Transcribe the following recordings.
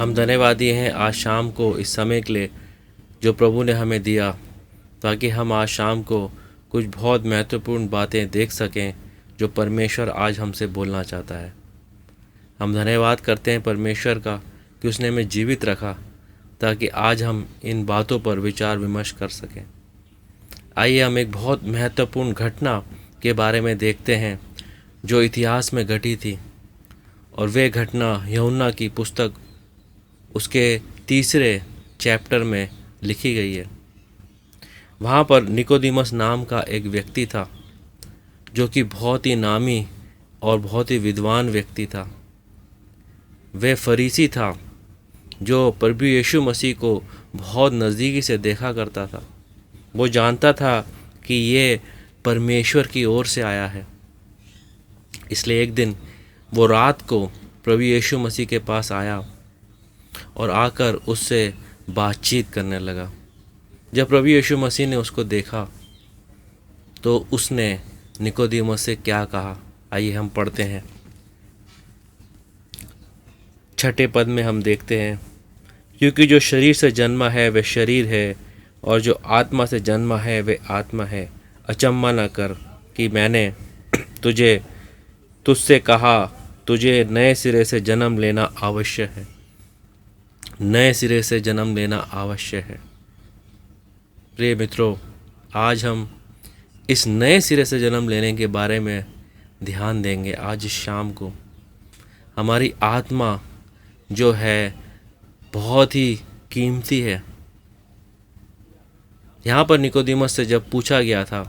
हम धन्यवादी हैं आज शाम को इस समय के लिए जो प्रभु ने हमें दिया, ताकि हम आज शाम को कुछ बहुत महत्वपूर्ण बातें देख सकें जो परमेश्वर आज हमसे बोलना चाहता है। हम धन्यवाद करते हैं परमेश्वर का कि उसने हमें जीवित रखा ताकि आज हम इन बातों पर विचार विमर्श कर सकें। आइए हम एक बहुत महत्वपूर्ण घटना के बारे में देखते हैं जो इतिहास में घटी थी, और वे घटना यूहन्ना की पुस्तक उसके 3 चैप्टर में लिखी गई है। वहाँ पर निकोदेमस नाम का एक व्यक्ति था जो कि बहुत ही नामी और बहुत ही विद्वान व्यक्ति था। वह फरीसी था जो प्रभु यीशु मसीह को बहुत नज़दीकी से देखा करता था। वो जानता था कि ये परमेश्वर की ओर से आया है। इसलिए एक दिन वो रात को प्रभु यीशु मसीह के पास आया और आकर उससे बातचीत करने लगा। जब प्रभु यीशु मसीह ने उसको देखा तो उसने निकोदेमस से क्या कहा, आइए हम पढ़ते हैं। 6 पद में हम देखते हैं, क्योंकि जो शरीर से जन्मा है वह शरीर है, और जो आत्मा से जन्मा है वह आत्मा है। अचम्मा न कर कि मैंने तुझसे कहा, तुझे नए सिरे से जन्म लेना आवश्यक है। नए सिरे से जन्म लेना आवश्यक है। प्रिय मित्रों, आज हम इस नए सिरे से जन्म लेने के बारे में ध्यान देंगे। आज इस शाम को हमारी आत्मा जो है बहुत ही कीमती है। यहाँ पर निकोदेमस से जब पूछा गया था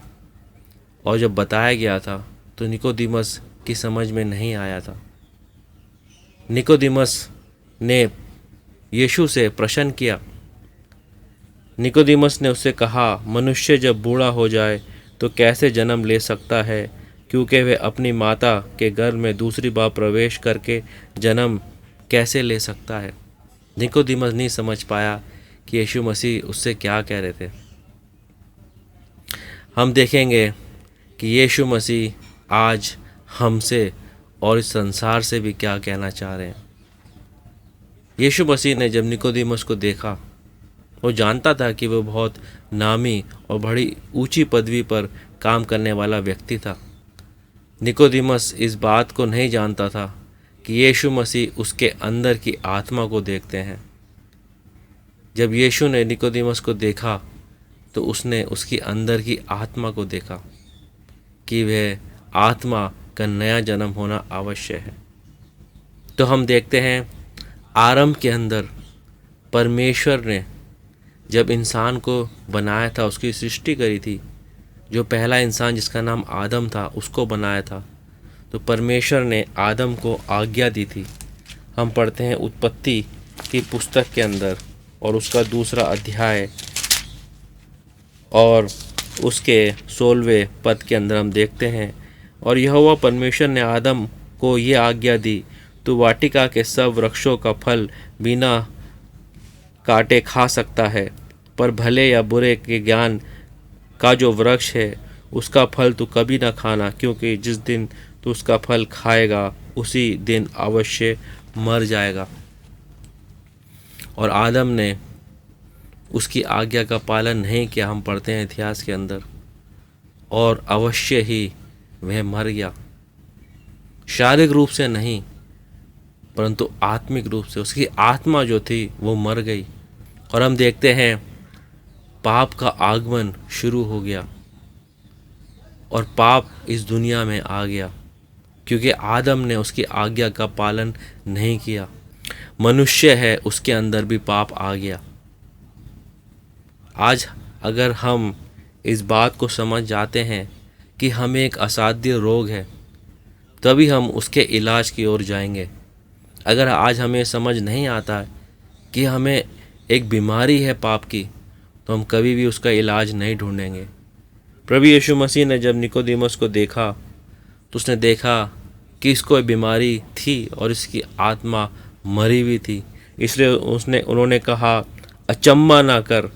और जब बताया गया था तो निकोदेमस की समझ में नहीं आया था। निकोदेमस ने यीशु से प्रश्न किया। निकोदेमस ने उससे कहा, मनुष्य जब बूढ़ा हो जाए तो कैसे जन्म ले सकता है, क्योंकि वह अपनी माता के गर्भ में दूसरी बार प्रवेश करके जन्म कैसे ले सकता है। निकोदेमस नहीं समझ पाया कि यीशु मसीह उससे क्या कह रहे थे। हम देखेंगे कि यीशु मसीह आज हमसे और इस संसार से भी क्या कहना चाह रहे हैं। यीशु मसीह ने जब निकोदेमस को देखा, वो जानता था कि वो बहुत नामी और बड़ी ऊंची पदवी पर काम करने वाला व्यक्ति था। निकोदेमस इस बात को नहीं जानता था कि यीशु मसीह उसके अंदर की आत्मा को देखते हैं। जब यीशु ने निकोदेमस को देखा तो उसने उसकी अंदर की आत्मा को देखा कि वह आत्मा का नया जन्म होना आवश्यक है। तो हम देखते हैं आरंभ के अंदर परमेश्वर ने जब इंसान को बनाया था, उसकी सृष्टि करी थी, जो पहला इंसान जिसका नाम आदम था उसको बनाया था, तो परमेश्वर ने आदम को आज्ञा दी थी। हम पढ़ते हैं उत्पत्ति की पुस्तक के अंदर और उसका 2 अध्याय और उसके 16वें पद के अंदर हम देखते हैं, और यहोवा परमेश्वर ने आदम को ये आज्ञा दी, तू वाटिका के सब वृक्षों का फल बिना काटे खा सकता है, पर भले या बुरे के ज्ञान का जो वृक्ष है उसका फल तू कभी ना खाना, क्योंकि जिस दिन तू उसका फल खाएगा उसी दिन अवश्य मर जाएगा। और आदम ने उसकी आज्ञा का पालन नहीं किया। हम पढ़ते हैं इतिहास के अंदर, और अवश्य ही वह मर गया। शारीरिक रूप से नहीं परंतु आत्मिक रूप से उसकी आत्मा जो थी वो मर गई। और हम देखते हैं पाप का आगमन शुरू हो गया और पाप इस दुनिया में आ गया, क्योंकि आदम ने उसकी आज्ञा का पालन नहीं किया। मनुष्य है उसके अंदर भी पाप आ गया। आज अगर हम इस बात को समझ जाते हैं कि हमें एक असाध्य रोग है, तभी हम उसके इलाज की ओर जाएंगे। अगर आज हमें समझ नहीं आता कि हमें एक बीमारी है पाप की, तो हम कभी भी उसका इलाज नहीं ढूंढेंगे। प्रभु यीशु मसीह ने जब निकोदेमस को देखा तो उसने देखा कि इसको एक बीमारी थी और इसकी आत्मा मरी हुई थी। इसलिए उन्होंने कहा, अचम्मा ना कर,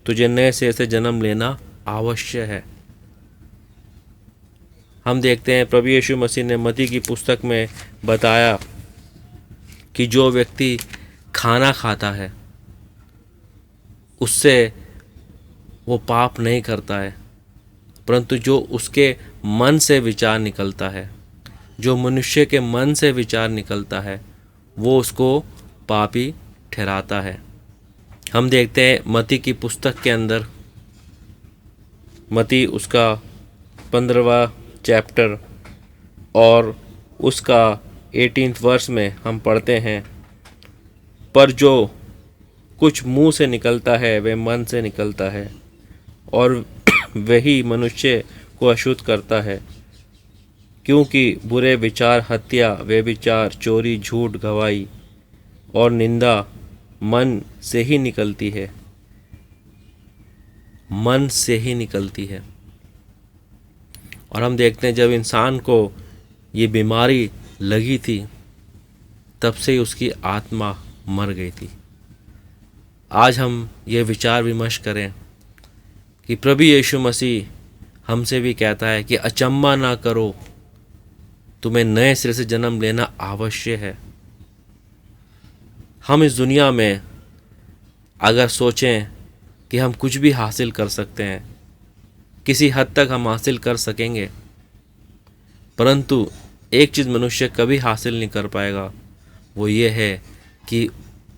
तुझे नए सिरे से जन्म लेना आवश्यक है। हम देखते हैं प्रभु यीशु मसीह ने मत्ती की पुस्तक में बताया कि जो व्यक्ति खाना खाता है उससे वो पाप नहीं करता है, परंतु जो उसके मन से विचार निकलता है, जो मनुष्य के मन से विचार निकलता है, वो उसको पापी ठहराता है। हम देखते हैं मती की पुस्तक के अंदर, मती उसका 15वां चैप्टर और उसका 18th वर्स में हम पढ़ते हैं, पर जो कुछ मुंह से निकलता है वह मन से निकलता है और वही मनुष्य को अशुद्ध करता है, क्योंकि बुरे विचार, हत्या, व्यभिचार, चोरी, झूठ, गवाही और निंदा मन से ही निकलती है, मन से ही निकलती है। और हम देखते हैं जब इंसान को ये बीमारी लगी थी तब से ही उसकी आत्मा मर गई थी। आज हम ये विचार विमर्श करें कि प्रभु यीशु मसीह हमसे भी कहता है कि अचंभा ना करो, तुम्हें नए सिरे से जन्म लेना आवश्यक है। हम इस दुनिया में अगर सोचें कि हम कुछ भी हासिल कर सकते हैं, किसी हद तक हम हासिल कर सकेंगे, परंतु एक चीज़ मनुष्य कभी हासिल नहीं कर पाएगा, वो ये है कि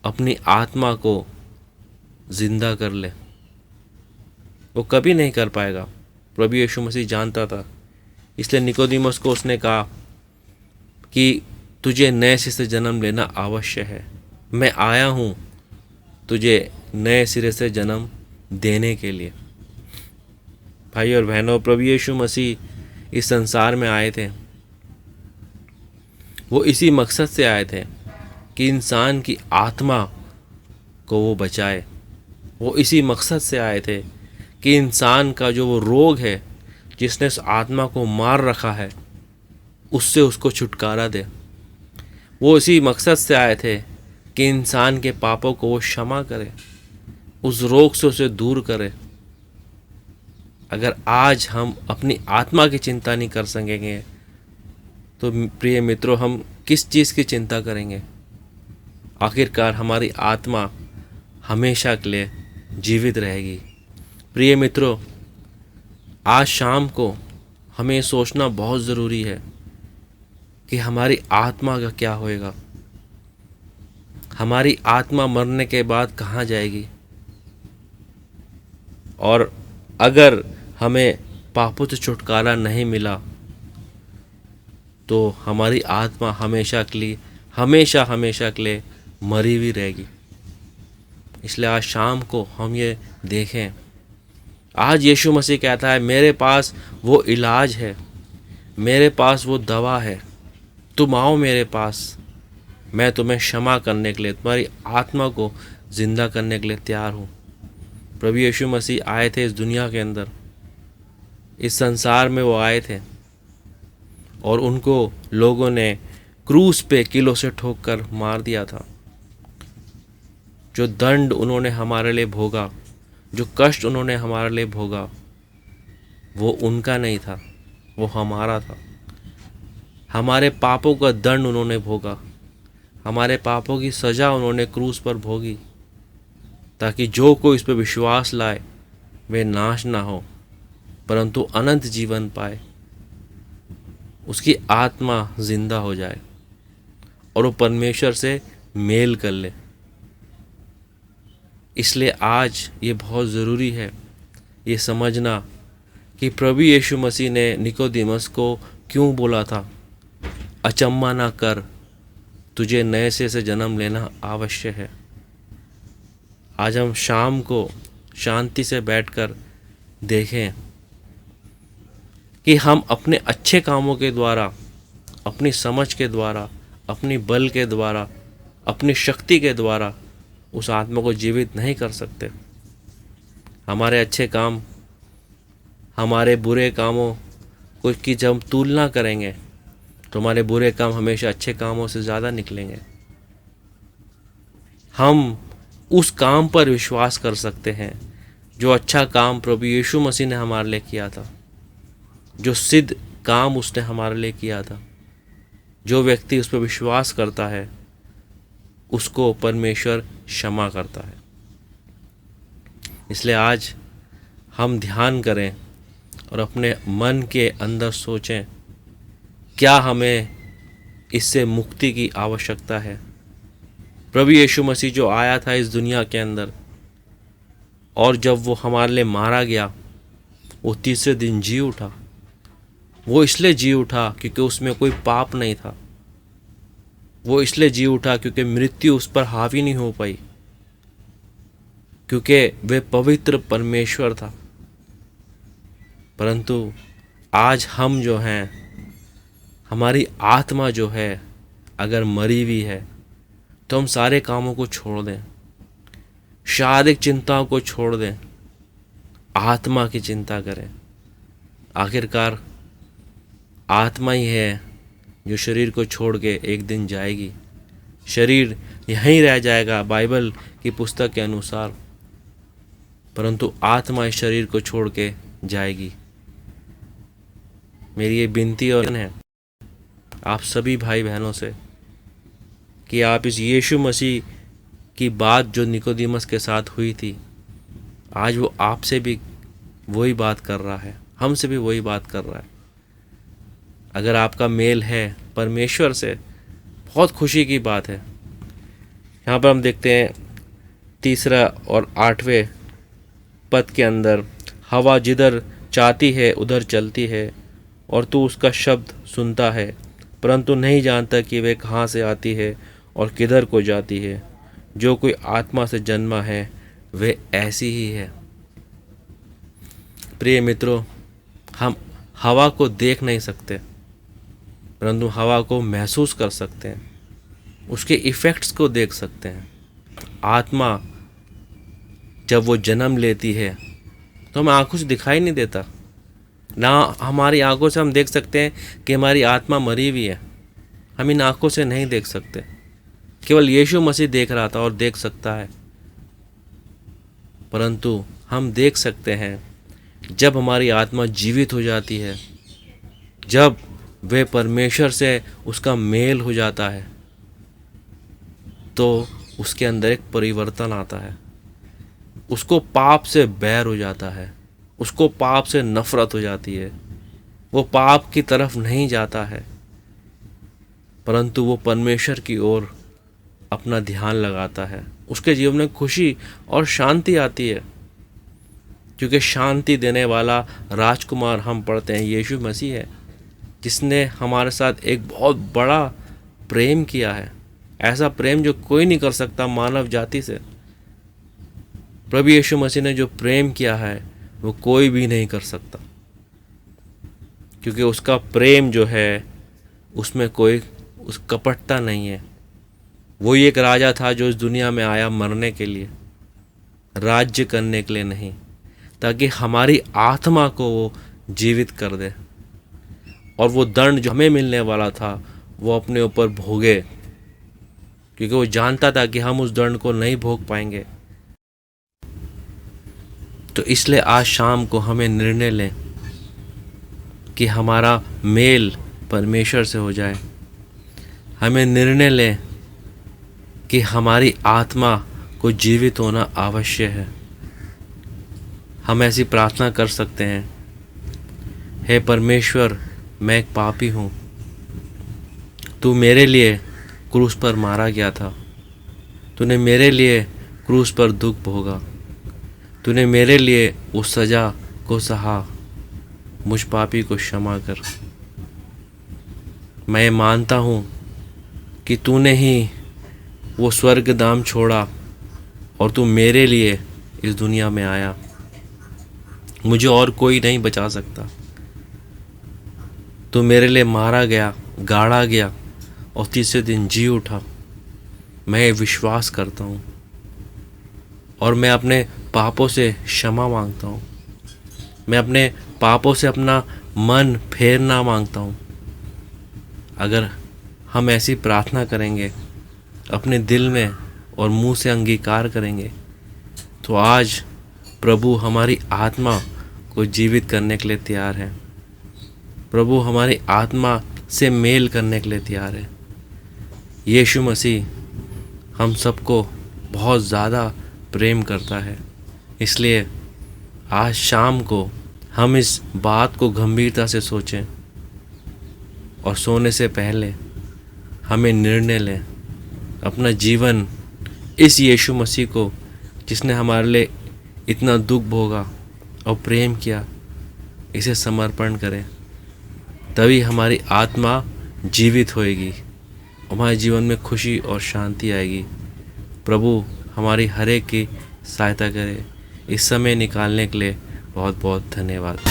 अपनी आत्मा को जिंदा कर ले। वो कभी नहीं कर पाएगा। प्रभु यीशु मसीह जानता था, इसलिए निकोदेमुस को उसने कहा कि तुझे नए सिरे से जन्म लेना आवश्यक है। मैं आया हूँ तुझे नए सिरे से जन्म देने के लिए। भाई और बहनों, प्रभु यीशु मसीह इस संसार में आए थे, वो इसी मकसद से आए थे कि इंसान की आत्मा को वो बचाए। वो इसी मकसद से आए थे कि इंसान का जो वो रोग है जिसने उस आत्मा को मार रखा है उससे उसको छुटकारा दे। वो इसी मकसद से आए थे कि इंसान के पापों को वो क्षमा करे, उस रोग से उसे दूर करे। अगर आज हम अपनी आत्मा की चिंता नहीं कर सकेंगे तो प्रिय मित्रों, हम किस चीज़ की चिंता करेंगे? आखिरकार हमारी आत्मा हमेशा के लिए जीवित रहेगी। प्रिय मित्रों, आज शाम को हमें सोचना बहुत ज़रूरी है कि हमारी आत्मा का क्या होएगा। हमारी आत्मा मरने के बाद कहाँ जाएगी? और अगर हमें पापों से छुटकारा नहीं मिला तो हमारी आत्मा हमेशा के लिए मरी हुई रहेगी। इसलिए आज शाम को हम ये देखें, आज यीशु मसीह कहता है मेरे पास वो इलाज है, मेरे पास वो दवा है, तुम आओ मेरे पास, मैं तुम्हें क्षमा करने के लिए, तुम्हारी आत्मा को ज़िंदा करने के लिए तैयार हूँ। प्रभु यीशु मसीह आए थे इस दुनिया के अंदर, इस संसार में वो आए थे और उनको लोगों ने क्रूस पे किलों से ठोक कर मार दिया था। जो दंड उन्होंने हमारे लिए भोगा, जो कष्ट उन्होंने हमारे लिए भोगा, वो उनका नहीं था, वो हमारा था। हमारे पापों का दंड उन्होंने भोगा, हमारे पापों की सज़ा उन्होंने क्रूस पर भोगी, ताकि जो कोई इस पर विश्वास लाए वे नाश ना हो परंतु अनंत जीवन पाए, उसकी आत्मा जिंदा हो जाए और वो परमेश्वर से मेल कर ले। इसलिए आज ये बहुत ज़रूरी है ये समझना कि प्रभु यीशु मसीह ने निकोदेमुस को क्यों बोला था, अचम्मा ना कर, तुझे नए सिरे से जन्म लेना आवश्यक है। आज हम शाम को शांति से बैठकर देखें कि हम अपने अच्छे कामों के द्वारा, अपनी समझ के द्वारा, अपनी बल के द्वारा, अपनी शक्ति के द्वारा उस आत्मा को जीवित नहीं कर सकते। हमारे अच्छे काम हमारे बुरे कामों को की जब हम तुलना करेंगे तो हमारे बुरे काम हमेशा अच्छे कामों से ज़्यादा निकलेंगे। हम उस काम पर विश्वास कर सकते हैं जो अच्छा काम प्रभु यीशु मसीह ने हमारे लिए किया था, जो सिद्ध काम उसने हमारे लिए किया था। जो व्यक्ति उस पर विश्वास करता है उसको परमेश्वर क्षमा करता है। इसलिए आज हम ध्यान करें और अपने मन के अंदर सोचें, क्या हमें इससे मुक्ति की आवश्यकता है। प्रभु यीशु मसीह जो आया था इस दुनिया के अंदर, और जब वो हमारे लिए मारा गया, वो तीसरे दिन जी उठा। वो इसलिए जी उठा क्योंकि उसमें कोई पाप नहीं था। वो इसलिए जी उठा क्योंकि मृत्यु उस पर हावी नहीं हो पाई, क्योंकि वे पवित्र परमेश्वर था। परंतु आज हम जो हैं, हमारी आत्मा जो है अगर मरी हुई है, तो हम सारे कामों को छोड़ दें, शारीरिक चिंताओं को छोड़ दें, आत्मा की चिंता करें। आखिरकार आत्मा ही है जो शरीर को छोड़ के एक दिन जाएगी। शरीर यहीं रह जाएगा बाइबल की पुस्तक के अनुसार, परंतु आत्मा इस शरीर को छोड़ के जाएगी। मेरी ये विनती और है आप सभी भाई बहनों से कि आप इस यीशु मसीह की बात जो निकोदेमस के साथ हुई थी, आज वो आपसे भी वही बात कर रहा है, हमसे भी वही बात कर रहा है। अगर आपका मेल है परमेश्वर से, बहुत खुशी की बात है। यहाँ पर हम देखते हैं 3 और 8वें पद के अंदर, हवा जिधर चाहती है उधर चलती है और तू उसका शब्द सुनता है, परंतु नहीं जानता कि वे कहाँ से आती है और किधर को जाती है। जो कोई आत्मा से जन्मा है वे ऐसी ही है। प्रिय मित्रों, हम हवा को देख नहीं सकते, परंतु हवा को महसूस कर सकते हैं, उसके इफ़ेक्ट्स को देख सकते हैं। आत्मा जब वो जन्म लेती है तो हमें आँखों से दिखाई नहीं देता ना, हमारी आंखों से हम देख सकते हैं कि हमारी आत्मा मरी हुई है। हम इन आंखों से नहीं देख सकते, केवल यीशु मसीह देख रहा था और देख सकता है। परंतु हम देख सकते हैं जब हमारी आत्मा जीवित हो जाती है, जब वे परमेश्वर से उसका मेल हो जाता है, तो उसके अंदर एक परिवर्तन आता है। उसको पाप से बैर हो जाता है, उसको पाप से नफरत हो जाती है। वो पाप की तरफ नहीं जाता है, परंतु वो परमेश्वर की ओर अपना ध्यान लगाता है। उसके जीवन में खुशी और शांति आती है, क्योंकि शांति देने वाला राजकुमार हम पढ़ते हैं यीशु मसीह है, जिसने हमारे साथ एक बहुत बड़ा प्रेम किया है। ऐसा प्रेम जो कोई नहीं कर सकता मानव जाति से। प्रभु यीशु मसीह ने जो प्रेम किया है वो कोई भी नहीं कर सकता, क्योंकि उसका प्रेम जो है उसमें कोई उस कपटता नहीं है। वो एक राजा था जो इस दुनिया में आया मरने के लिए, राज्य करने के लिए नहीं, ताकि हमारी आत्मा को वो जीवित कर दे, और वो दंड जो हमें मिलने वाला था वो अपने ऊपर भोगे, क्योंकि वो जानता था कि हम उस दंड को नहीं भोग पाएंगे। तो इसलिए आज शाम को हमें निर्णय लें कि हमारा मेल परमेश्वर से हो जाए। हमें निर्णय लें कि हमारी आत्मा को जीवित होना आवश्यक है। हम ऐसी प्रार्थना कर सकते हैं, हे परमेश्वर, मैं एक पापी हूँ, तू मेरे लिए क्रूस पर मारा गया था, तूने मेरे लिए क्रूस पर दुख भोगा, तूने मेरे लिए उस सज़ा को सहा, मुझ पापी को क्षमा कर। मैं मानता हूँ कि तूने ही वो स्वर्गधाम छोड़ा और तू मेरे लिए इस दुनिया में आया। मुझे और कोई नहीं बचा सकता। तू मेरे लिए मारा गया, गाड़ा गया और तीसरे दिन जी उठा। मैं विश्वास करता हूँ और मैं अपने पापों से क्षमा मांगता हूँ। मैं अपने पापों से अपना मन फेरना मांगता हूँ। अगर हम ऐसी प्रार्थना करेंगे, अपने दिल में और मुंह से अंगीकार करेंगे, तो आज प्रभु हमारी आत्मा को जीवित करने के लिए तैयार है। प्रभु हमारी आत्मा से मेल करने के लिए तैयार है। यीशु मसीह हम सबको बहुत ज़्यादा प्रेम करता है। इसलिए आज शाम को हम इस बात को गंभीरता से सोचें और सोने से पहले हमें निर्णय लें अपना जीवन इस यीशु मसीह को, जिसने हमारे लिए इतना दुख भोगा और प्रेम किया, इसे समर्पण करें। तभी हमारी आत्मा जीवित होएगी, हमारे जीवन में खुशी और शांति आएगी। प्रभु हमारी हर एक की सहायता करे। इस समय निकालने के लिए बहुत बहुत धन्यवाद।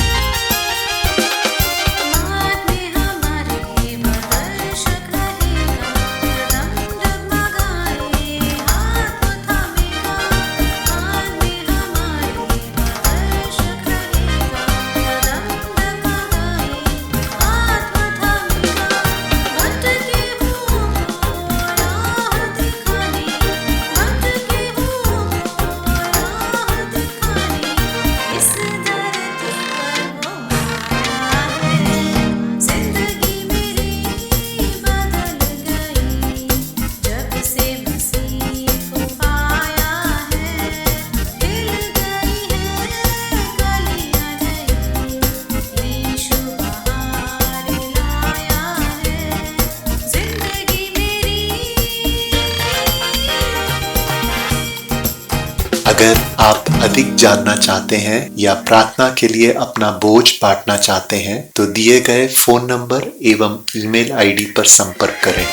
अगर आप अधिक जानना चाहते हैं या प्रार्थना के लिए अपना बोझ बांटना चाहते हैं तो दिए गए फोन नंबर एवं ईमेल आईडी पर संपर्क करें।